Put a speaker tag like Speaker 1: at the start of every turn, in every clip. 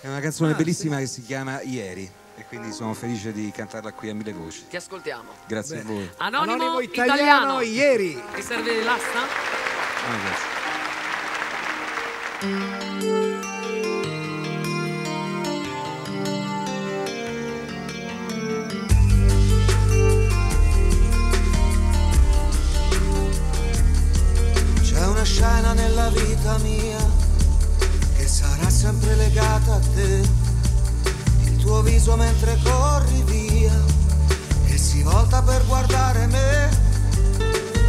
Speaker 1: È una canzone bellissima che si chiama Ieri e quindi sono felice di cantarla qui a mille voci.
Speaker 2: Ti ascoltiamo.
Speaker 1: Grazie a voi.
Speaker 2: Anonimo italiano.
Speaker 3: Ieri.
Speaker 2: Ti serve l'asta?
Speaker 1: Ah, grazie.
Speaker 4: C'è una scena nella vita mia che sarà sempre legata a te, il tuo viso mentre corri via, che si volta per guardare me.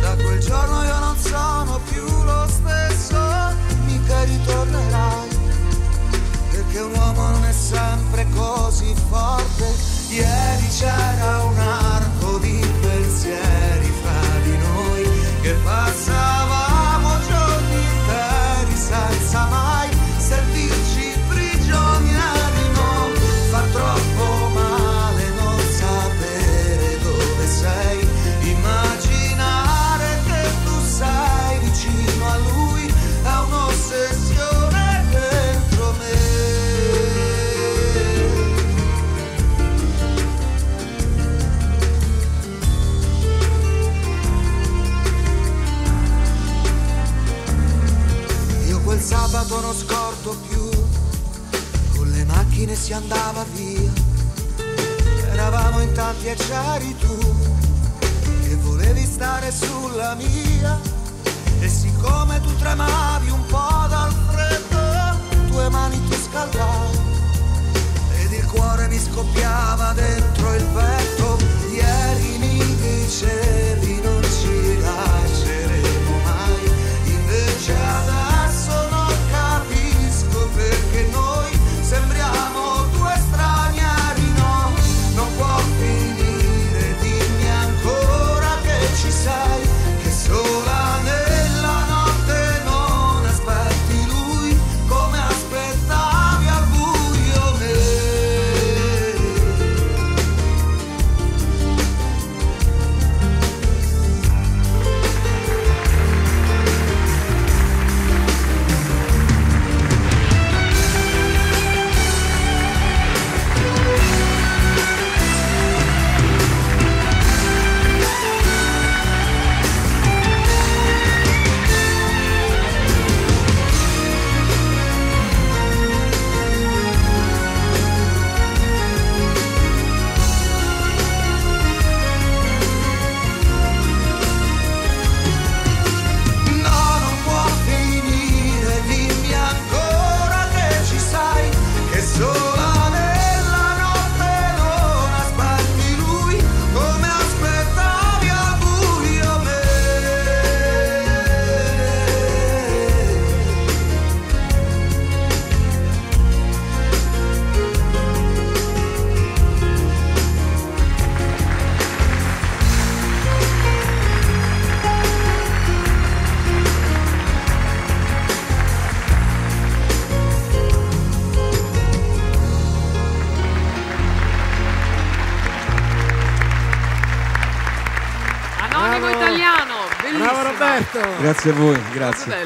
Speaker 4: Da quel giorno io non sono più lo stesso, mica ritornerai, perché un uomo non è sempre così forte. Ieri c'era un arco di pensieri fra di noi che passavamo giorni interi senza mai sentirci prigionieri. No, fa troppo male non sapere dove sei, immaginare che tu sei vicino a lui è un'ossessione dentro me. Io quel sabato non scordo più, con le macchine si andava via, eravamo in tanti e c'eri tu che volevi stare sulla mia, e siccome tu tremavi un po' dal freddo, tue mani ti scaldai ed il cuore mi scoppiava dentro il petto. Ieri mi dicevi non ci lasceremo mai, invece adesso non capisco perché noi sembriamo due stranieri. No, non può finire, dimmi ancora che ci sei, che sola nella notte non aspetti lui come aspettavi al buio me. No, non può finire, dimmi ancora che ci sei, che sola nella notte non aspetti lui come aspettavi al buio me.
Speaker 2: Anonimo italiano. Bellissimo.
Speaker 3: Bravo Roberto.
Speaker 1: Grazie a voi,
Speaker 2: Proprio
Speaker 1: grazie.
Speaker 2: bello.